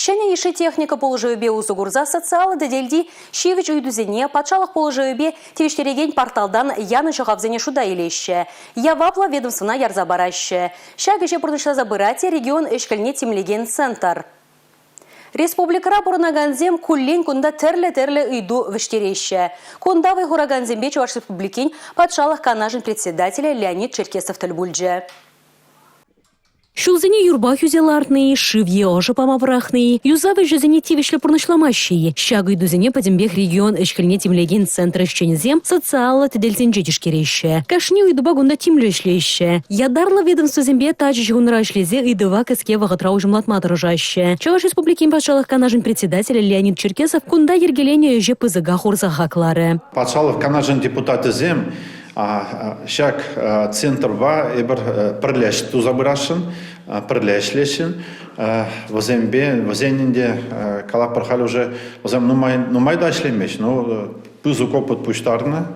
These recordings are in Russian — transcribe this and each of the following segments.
Щене иши техника положебе усугурза социалы дедельди шевич уйдузене патшалық положебе тевиштереген порталдан яны чахавзене шуда илеще. Явапла ведомствена ярза бараще. Шагыше продышла забырати регион эшкальне темлеген центр. Республикара бурнаганзем куллен кунда терле уйду виштереще. Кундавый хураганзембе Чуваш республикин патшалық канажин председателя Леонид Черкесов Тальбульдже. Шулзене юрба юзелартные, шивье ожи помаврахные, юзавы жизни тивишле пурнышламащие. Щагы дузене подембех регион эшкальне темлеген центр ищензем социала тедельтен жетишкереща. Кашни уйдуба гунда тимлешлеще. Ядарла ведомство зембе тачич гунра шлезе и два каске вагатра ужимлатма дрожаще. Чаваш республикин патшалық канажин председателя Леонид Черкесов кунда ергелене еже пызыга хурзахаклары. Патшалық канажин депутаты зем Шак центр ва ебір пірлеш тузабырашын, пірлешлешін. Возенінде калапыр хал уже нумай да ішлемеш. Пызу копыт пуштарны,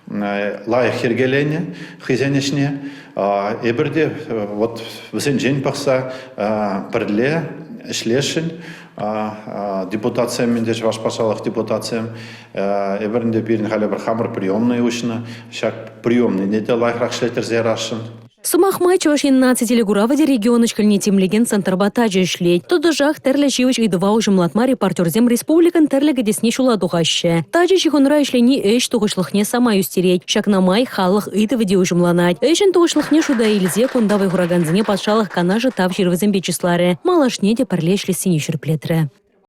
лайық хергелене, хизенешне. Ебірде возен жен пақса пірле ішлешін. Депутациям, мендеш ваш пашалық депутациям, эберінде берін халі бір хамыр приемный ұшыны, шак приемный, неде лайқрақ шлетер зерашын. Сумахмай Чуваш 11 лигураваде регион эшкальне темлеген центр батаджи шлеть. Тодожах терле живыч и два ужимлатма репортерзем республикан терлега десни шуладухаще. Таджи чихунра эшлени эш тугышлыхне сама юстереть. Шак намай халых итывыде ужимланать. Эшен тугышлыхне шуда илзе кундавый хураганзине патшалық канажы тап жирвызем бечисларе. Малашне де парлешле сине шерплетре.